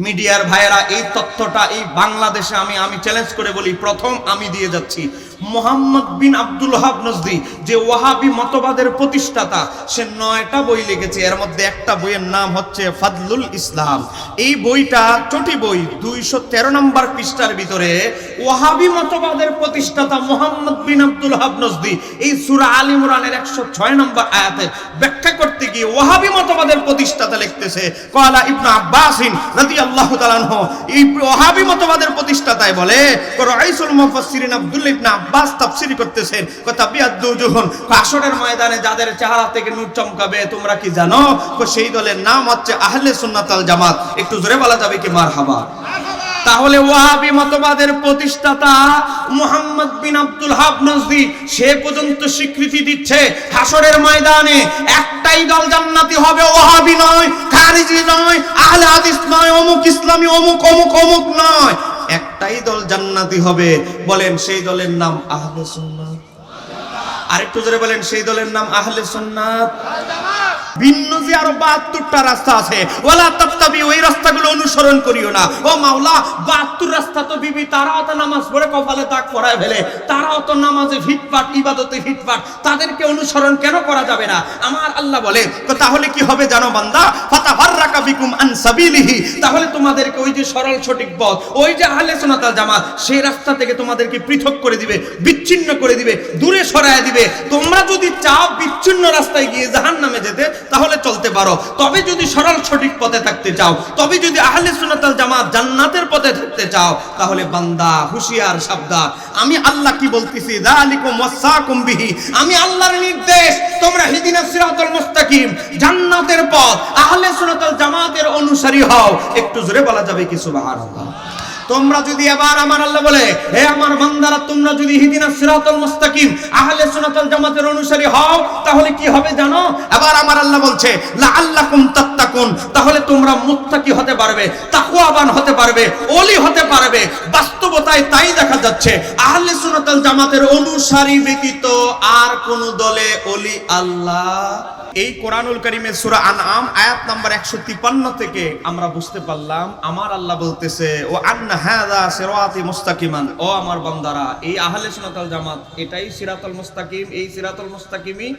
মিডিয়ার ভাইয়েরা এই তথ্যটা এই বাংলাদেশে আমি চ্যালেঞ্জ করে বলি, প্রথম আমি দিয়ে যাচ্ছি। মোহাম্মদ বিন আব্দুল ওয়াহাব নজদি যে ওয়াহাবি মতবাদের প্রতিষ্ঠাতা, সে 9টা বই লিখেছে। এর মধ্যে একটা বইয়ের নাম হচ্ছে ফাদলুল ইসলাম। এই বইটা চটি বই, 213 নম্বর পৃষ্ঠার ভিতরে ওয়াহাবি মতবাদের প্রতিষ্ঠাতা মোহাম্মদ বিন আব্দুল ওয়াহাব নজদি এই সূরা আল ইমরানের 106 নম্বর আয়াতের ব্যাখ্যা করতে গিয়ে ওয়াহাবি মতবাদের প্রতিষ্ঠাতা লিখতেছে, ক্বালা ইবনে আব্বাস রাদিয়াল্লাহু তাআলা আনহু, এই ওয়াহাবি মতবাদের প্রতিষ্ঠাতায় বলে, রাইসুল মুফাসসিরিন আব্দুল্লাহ ইবনে আব্বাস তাফসীর করতেছেন, তাবিয়াদুজুহুন, হাশরের ময়দানে যাদের চেহারা থেকে নূর চমকাবে তোমরা কি জানো? সেই দলের নাম হচ্ছে আহলে সুন্নাত ওয়াল জামাত। একটু জোরে বলা যাবে কি মারহাবা? তাহলে ওয়াহাবি মতবাদের প্রতিষ্ঠাতা মুহাম্মদ বিন আব্দুল ওয়াহাব নজদি সে পর্যন্ত স্বীকৃতি দিচ্ছে হাশরের ময়দানে একটাই দল জান্নাতি হবে, ওয়াহাবি নয়, খারিজি নয়, আহলে হাদিস নয়, অমুক ইসলামী অমুক অমুক অমুক নয়, একটাই দল জান্নাতি হবে। বলেন সেই দলের নাম আহলে সুন্নাত। আরেকটু জোরে বলেন সেই দলের নাম আহলে সুন্নাত ওয়াল জামাত। ভিন্ন যে আরো 72টা রাস্তা আছে, ওয়ালা তাত্তাবি, ওই রাস্তাগুলো অনুসরণ করিও না। ও মাওলা, 72 রাস্তা তো বিবি তারাও তো নামাজ পড়ে কপালে দাগ পরায় ফেলে, তারাও তো নামাজে ফিটফাট, ইবাদতে ফিটফাট, তাদেরকে অনুসরণ কেন করা যাবে না? আমার আল্লাহ বলে, তাহলে কি হবে জানো বান্দা? ফাতাফাররাকা বিকুম আন সাবিলিহি, তাহলে তোমাদেরকে ওই যে সরল সঠিক পথ, ওই যে আহলে সুন্নাত ওয়াল জামাত, সেই রাস্তা থেকে তোমাদেরকে পৃথক করে দিবে, বিচ্ছিন্ন করে দিবে, দূরে সরায় দিবে। তোমরা যদি চাও বিচ্ছিন্ন রাস্তায় গিয়ে জাহান্নামে যেতে, তাহলে চলতে পারো। তবে যদি সরল সঠিক পথে থাকতে চাও, তবে যদি আহলে সুন্নাত ওয়াল জামাত জান্নাতের পথে থাকতে চাও, তাহলে বান্দা হুঁশিয়ার, সাবধান। আমি আল্লাহ কি বলতেছি, যালিকুম ওয়াসাকুম বিহি, আমি আল্লাহর নির্দেশ, তোমরা হিদিনাস সিরাতাল মুস্তাকিম, জান্নাতের পথ, আহলে সুন্নাত ওয়াল জামাতের অনুসারী হও। একটু জোরে বলা যাবে কি সুবহানাল্লাহ? তোমরা যদি এবার আমার আল্লাহ বলে, হে আমার বান্দারা, তোমরা যদি হিদিনাস সিরাতাল মুস্তাকিম, আহলে সুন্নাত ওয়াল জামাতের অনুসারী হও, তাহলে কি হবে জানো? এবার আমার আল্লাহ বলছে, লাআল্লাকুম তাত্তাকুন, তাহলে তোমরা মুত্তাকি হতে পারবে, তাকওয়াবান হতে পারবে, ওলি হতে পারবে। বাস্তবতায় তাই দেখা যাচ্ছে, আহলে সুন্নাত ওয়াল জামাতের অনুসারী ব্যতীত আর কোন দলে ওলি আল্লাহ। এই কোরআনুল কারীমের সূরা আনআম আয়াত নাম্বার 153 থেকে আমরা বুঝতে পারলাম, আমার আল্লাহ বলতেছে, ও আন্না হাযা সিরাতি মুস্তাকিমান, ও আমার বান্দারা, এই আহলে সুন্নাত ওয়াল জামাত এটাই সিরাতুল মুস্তাকিম, এই সিরাতুল মুস্তাকিমই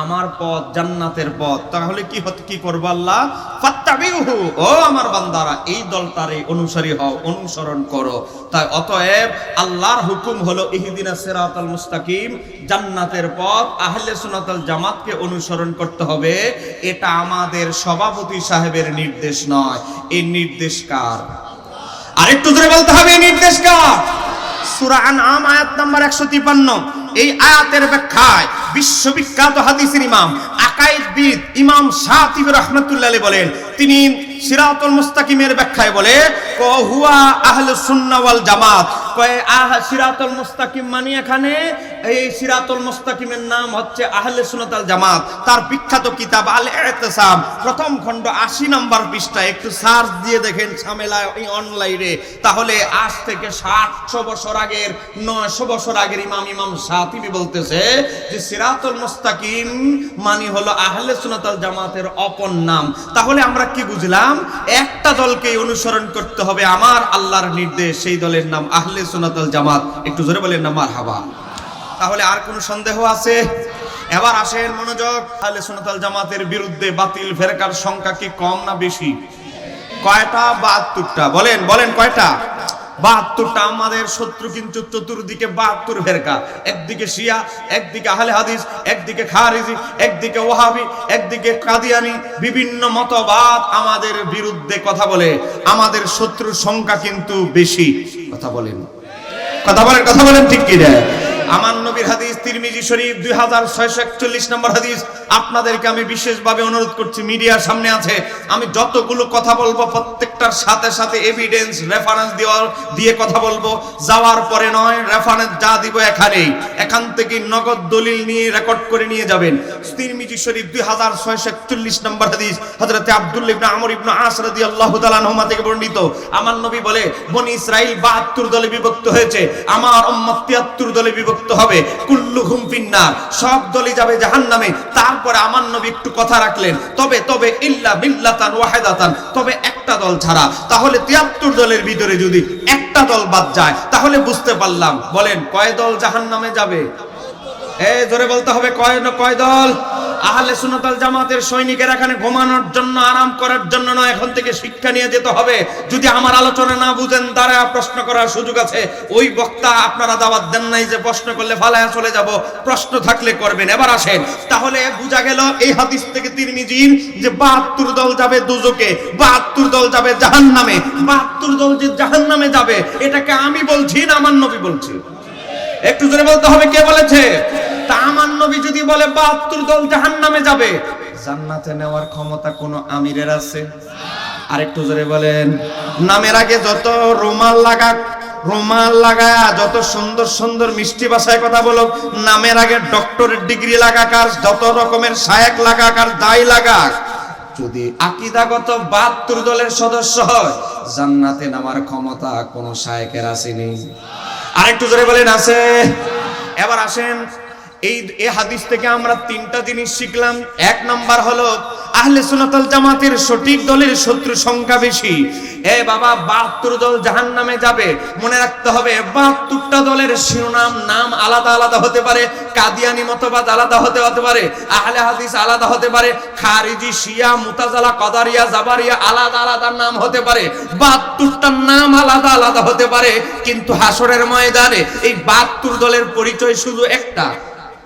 আমার পথ, জান্নাতের পথ। তাহলে কি করবে আল্লাহ? ফাত্তাবিউহু, ও আমার বান্দারা, এই দলটারে অনুসারী হও, অনুসরণ করো। তাই অতএব আল্লাহর হুকুম হলো ইহদিনাস সিরাতাল মুস্তাকিম, জান্নাতের পথ, আহলে সুন্নাত ওয়াল জামাতকে অনুসরণ করতে হবে। এটা আমাদের সভাপতি সাহেবের নির্দেশ নয়, এই নির্দেশ কার? আরেকটু ধরে বলতে হবে, এই নির্দেশ কার? সূরা আনআম আয়াত নাম্বার 153, এই আয়াতের ব্যাখ্যায় বিশ্ববিখ্যাত হাদিসের ইমাম, আকায়েদবিদ ইমাম শাতিবী রাহমাতুল্লাহ আলাইহি বলেন, তিনি সিরাতুল মুস্তাকিমের ব্যাখ্যায় বলে, হুয়া আহলুস সুন্নাহ ওয়াল জামাত, সিরাতুল মুস্তাকিম মানে এখানে এই সিরাতুল মুস্তাকিমের নাম হচ্ছে আহলে সুন্নাত ওয়াল জামাত। তার বিখ্যাত কিতাব আল ইতিসাম, প্রথম খণ্ড 80 নম্বর পৃষ্ঠা, একটু সার্চ দিয়ে দেখেন ঝামেলা অনলাইনে, তাহলে আজ থেকে 700 বছর আগের, 900 বছর আগের ইমাম শাতিবী বলতেছে যে সিরাতুল মুস্তাকিম মানে হলো আহলে সুন্নাত ওয়াল জামাতের অপর নাম। তাহলে আমরা কি বুঝলাম? একটা দলকে অনুসরণ করতে হবে, আমার আল্লাহর নির্দেশ, সেই দলের নাম আহলে সুন্নাত ওয়াল জামাত। একটু জোরে বলেন না মারহাবা। তাহলে আর কোনো সন্দেহ আছে? এবার আসেন মনোযোগ, আহলে সুন্নাত ওয়াল জামাতের বিরুদ্ধে বাতিল ফেরকার সংখ্যা কি কম না বেশি? কয়টা? 72টা। বলেন বলেন কয়টা? 72টা। আমাদের শত্রু কিন্তু চতুর্দিকে 72 ফেরকা, একদিকে শিয়া, একদিকে আহলে হাদিস, একদিকে খারিজি, একদিকে ওয়াহাবি, একদিকে কাদিয়ানি, বিভিন্ন মতবাদ আমাদের বিরুদ্ধে কথা বলে। আমাদের শত্রুর সংখ্যা কিন্তু বেশি। কথা বলেন, কথা বলেন, কথা বলেন, ঠিক কি রে? আমার নবীর হাদিস তিরমিজি শরীফ 2641 নম্বর হাদিস। আপনাদেরকে আমি বিশেষভাবে অনুরোধ করছি, মিডিয়ার সামনে আছে, আমি যতগুলো কথা বলবো প্রত্যেকটার সাথে সাথে এভিডেন্স, রেফারেন্স দিয়ে কথা বলবো। যাওয়ার পরে নয়, রেফারেন্স যা দিব এখানেই, এখান থেকে নগদ দলিল নিয়ে রেকর্ড করে নিয়ে যাবেন। তিরমিজি শরীফ 2641 নম্বর হাদিস, হযরতে আব্দুল্লাহ ইবনে আমর ইবনে আস রাদিয়াল্লাহু তাআলা আনহুমা থেকে বর্ণিত। আমার নবী বলে, বনি ইসরাইল 72 দলে বিভক্ত হয়েছে, আমার উম্মত 73 দলে বিভক্ত করতে হবে, কুল্লুহুম ফিন্নার, সব দলই যাবে জাহান্নামে। তারপরে আমার নবী একটু কথা রাখলেন, তবে ইল্লা মিল্লাতান ওয়াহিদাতান, তবে একটা দল ছাড়া। তাহলে 73 দলের ভিতরে যদি একটা দল বাদ যায় তাহলে বুঝতে পারলাম। বলেন কয় দল জাহান্নামে যাবে? জোরে বলতে হবে, কয় দল? আহলে সুন্নাত ওয়াল জামাতের সৈনিকেরা এখানে ঘুমানোর জন্য, আরাম করার জন্য নয়, এখন থেকে শিক্ষা নিয়ে যেতে হবে। যদি আমার আলোচনা না বুঝেন, দাঁড়া প্রশ্ন করার সুযোগ আছে। ওই বক্তা আপনারা দাওয়াত দেন নাই যে প্রশ্ন করলে ফালায়া চলে যাব, প্রশ্ন থাকলে করবেন। এবার আসেন, তাহলে বোঝা গেল এই হাদিস থেকে তিরমিজির যে 72 দল যাবে দুজকে, 72 দল যাবে জাহান্নামে। 72 দল যে জাহান্নামে যাবে, এটাকে আমি বলছি না আমার নবী বলছি? একটু জোরে বলতে হবে, কে বলেছে? তা আমার নবী যদি বলে 72 দল জাহান্নামে যাবে, জান্নাতে নেওয়ার ক্ষমতা কোন আমিরের আছে? আর একটু জোরে বলেন। নামের আগে যত রুমাল লাগা যত সুন্দর সুন্দর মিষ্টি ভাষায় কথা বলো, নামের আগে ডক্টরের ডিগ্রি লাগাক, আর যত রকমের শায়েক লাগাক আর দাই লাগাক, যদি আকীদাগত 72 দলের সদস্য হয়, জান্নাতে নামার ক্ষমতা কোন শায়েকের আসেনি। আরেকটু জোরে বলেন আছে? এবার আসেন, এই হাদিস থেকে আমরা 3টা জিনিস শিখলাম। এক নাম্বার হলো আহলে সুন্নাত ওয়াল জামাতের সঠিক দলের শত্রু সংখ্যা বেশি। বাবা 72 দল জাহান্নামে যাবে, মনে রাখতে হবে 72টা দলের শিরোনাম নাম আলাদা আলাদা হতে পারে, কাদিয়ানি মতবাদ আলাদা হতে পারে, আহলে হাদিস আলাদা হতে পারে, খারিজি, শিয়া, মুতাজিলা, কদারিয়া, জাবারিয়া আলাদা আলাদা নাম হতে পারে, 72টার নাম আলাদা আলাদা হতে পারে। কিন্তু হাসরের ময়দানে এই 72 দলের পরিচয় শুধু একটা,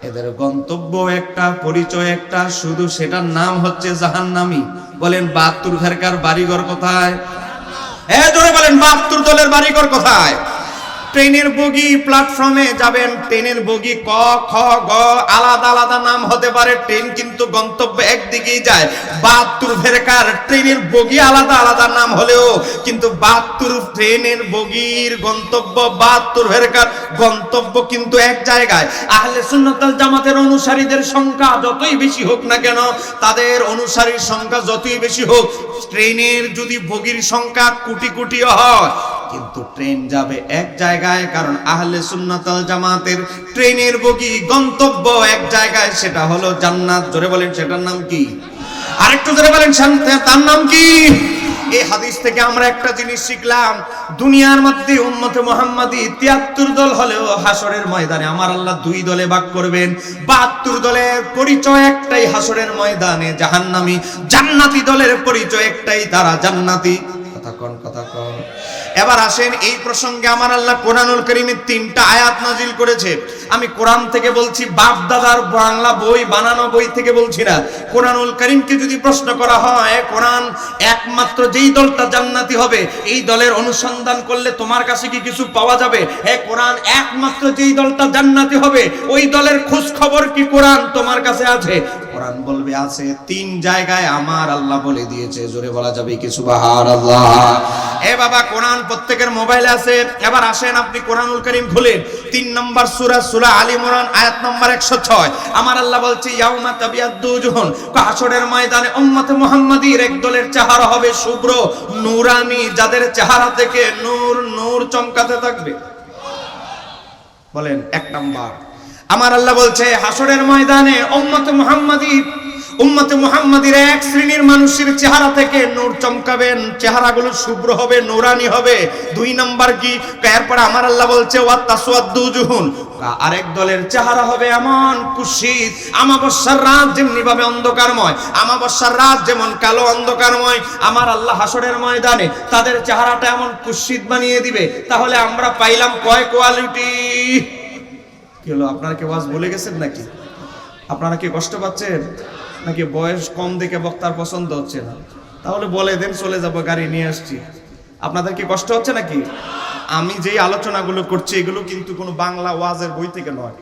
এদের গন্তব্য একটা, পরিচয় একটা, শুধু সেটার নাম হচ্ছে জাহান্নামী। বলেন 72 ফেরকার বাড়িঘর কোথায়? জোরে বলেন 72 দলের বাড়িঘর কোথায়? ট্রেনের বগি, প্ল্যাটফর্মে যাবেন, ট্রেনের বগি ক, খ, গ আলাদা আলাদা নাম হতে পারে, ট্রেন কিন্তু গন্তব্য একদিকেই যায়। 72 ফেরকার ট্রেনের বগি আলাদা আলাদা নাম হলেও কিন্তু 72 ট্রেনের বগির গন্তব্য, 72 ফেরকার গন্তব্য কিন্তু এক জায়গায়। আহলে সুন্নাত ওয়াল জামাতের অনুসারীদের সংখ্যা যতই বেশি হোক না কেন, তাদের অনুসারীর সংখ্যা যতই বেশি হোক, ট্রেনের যদি বগির সংখ্যা কোটি কোটিও হয়, কিন্তু ট্রেন যাবে এক জায়গায়। কারণ আহলে সুন্নাত ওয়াল জামাতের ট্রেনের বগি গন্তব্য এক জায়গায়, সেটা হলো জান্নাত। জোরে বলেন সেটার নাম কি? আরেকটু জোরে বলেন তার নাম কি? এই হাদিস থেকে আমরা একটা জিনিস শিখলাম, দুনিয়ার মধ্যে উম্মতে মুহাম্মাদি 73 দল হলেও হাসরের ময়দানে আমার আল্লাহ 2 দলে ভাগ করবেন। 72 দলের পরিচয় একটাই হাসরের ময়দানে জাহান্নামী, জান্নাতি দলের পরিচয় একটাই, তারা জান্নাতি। কথা কন। এবার আসেন, এই প্রসঙ্গে আমার আল্লাহ কোরআনুল কারীমে 3টা আয়াত নাজিল করেছে। আমি কোরআন থেকে বলছি, বাপ দাদার বাংলা বই বানানো বই থেকে বলছি না। কোরআনুল কারীমকে যদি প্রশ্ন করা হয়, কোরআন একমাত্র যেই দলটা জান্নাতি হবে, এই দলের অনুসন্ধান করলে তোমার কাছে কি কিছু পাওয়া যাবে? কোরআন একমাত্র যেই দলটা জান্নাতি হবে, ওই দলের খোঁজ খবর কি কোরআন তোমার কাছে আছে? কোরআন বলবে আছে। 3 জায়গায় আমার আল্লাহ বলে দিয়েছে, জোরে বলা যাবে কি সুবহানাল্লাহ? বাবা কোরআন প্রত্যেকের মোবাইলে আছে। এবার আসেন, আপনি কোরআনুল কারীম খুলেন, 3 নম্বর সূরা আলী ইমরান আয়াত নম্বর 106। আমার আল্লাহ বলছে, ইয়াউমা তাবিয়াদ্দু উজুহুন, হাসরের ময়দানে উম্মতে মুহাম্মাদির এক দলের চেহারা হবে শুভ্র, নূরানি, যাদের চেহারা থেকে নূর চমকাতে থাকবে। বলেন 1 নাম্বার। আমার আল্লাহ বলছে হাসরের ময়দানে উম্মতে মুহাম্মাদির এক শ্রেণীর মানুষের চেহারা থেকে নূর চমকাবেন, চেহারাগুলো শুভ্র হবে, নূরানি হবে। 2 নাম্বার কি? এরপর আমার আল্লাহ বলছে ওয়াতাসওয়াদ্দু উজুহুন, আরেক দলের চেহারা হবে এমন কুৎসিত, আমাবস্যার রাত যেমনি ভাবে অন্ধকারময়, আমাবস্যার রাত যেমন কালো অন্ধকারময়, আমার আল্লাহ হাসরের ময়দানে তাদের চেহারাটা এমন কুৎসিত বানিয়ে দিবে। তাহলে আমরা পাইলাম কয় কোয়ালিটি? কি হলো, আপনারা কি ওয়াজ ভুলে গেছেন নাকি? আপনারা কি কষ্ট পাচ্ছেন নাকি বয়স কম দেখে বক্তার পছন্দ হচ্ছে না? তাহলে বলে দেন, চলে যাব, গাড়ি নিয়ে আসছি। আপনাদের কি কষ্ট হচ্ছে নাকি? আমি যেই আলোচনাগুলো করছি এগুলো কিন্তু কোনো বাংলা ওয়াজের বই থেকে নয়,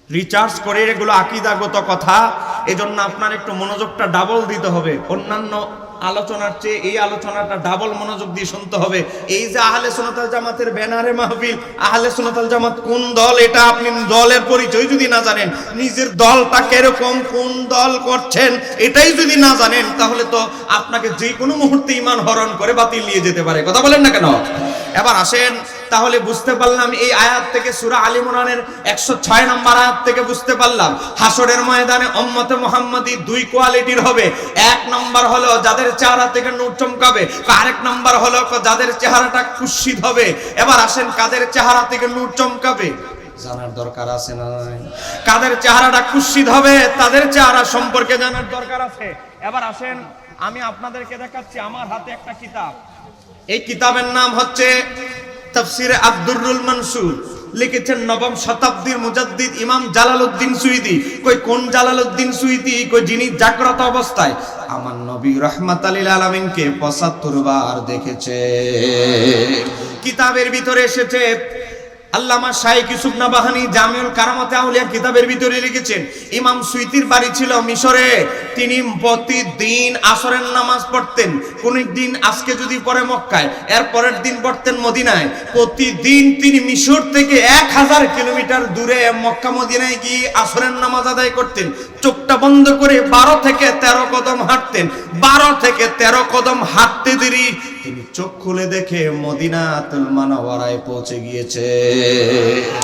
রিচার্জ করে এগুলো আকীদাগত কথা। এজন্য আপনার একটু মনোযোগটা ডাবল দিতে হবে, অন্যান্য আলোচনার চেয়ে এই আলোচনাটা ডাবল মনোযোগ দিয়ে শুনতে হবে। এই যে আহলে সুন্নাত ওয়াল জামাতের ব্যানারে মাহফিল, আহলে সুন্নাত ওয়াল জামাত কোন দল, এটা আপনি দলের পরিচয় যদি না জানেন, নিজের দলটা কিরকম, কোন দল করছেন এটাই যদি না জানেন, তাহলে তো আপনাকে যে কোনো মুহূর্তে ঈমান হরণ করে বাতিল নিয়ে যেতে পারে। কথা বলেন না কেন? এবার আসেন, তাহলে বুঝতে পারলাম এই আয়াত থেকে, সূরা আলে ইমরানের 106 নম্বর আয়াত থেকে বুঝতে পারলাম হাসরের ময়দানে উম্মতে মুহাম্মাদি দুই কোয়ালিটির হবে। এক নাম্বার হলো যাদের চেহারা থেকে নূর চমকাবে, আরেক নাম্বার হলো যাদের চেহারাটা কুৎসিত হবে। এবার আসেন কাদের চেহারা থেকে নূর চমকাবে জানার দরকার আছে না? কাদের চেহারাটা কুৎসিত হবে তাদের চেহারা সম্পর্কে জানার দরকার আছে। এবার আসেন আমি আপনাদেরকে দেখাচ্ছি আমার হাতে একটা কিতাব। এই কিতাবের নাম হচ্ছে তাফসিরে আদ-দুররুল মানসুর। লিখেছেন নবম শতাব্দীর মুজাদ্দিদ ইমাম জালালউদ্দিন সুয়ুতী। কই কোন জালালউদ্দিন সুয়ুতী? কই যিনি জাগ্রত অবস্থায় আমার নবী রাহমাতাল লিল আলামিনকে ৭৫ বার দেখেছে। কিতাবের ভিতরে এসেছে, আল্লামা শাইখ ইউসুফ নাবাহানী জামিউল কারামাতে আউলিয়া কিতাবের ভিতরে লিখেছেন, ইমাম সুয়ুতীর বাড়ি ছিল মিশরে। তিনি প্রতিদিন আসরের নামাজ পড়তেন। কোন দিন আজকে যদি পড়ে মক্কায়, এর পরের দিন পড়তেন মদিনায়। প্রতিদিন তিনি মিশর থেকে 1000 কিলোমিটার দূরে মক্কা মদিনায় গিয়ে আসরের নামাজ আদায় করতেন। চোখটা বন্ধ করে 12 থেকে 13 কদম হাঁটতেন। 12 থেকে 13 কদম হাঁটতে দেরি তিনি চোখ খুলে দেখে মদিনাতুল মুনাওয়ারায় পৌঁছে গিয়েছে।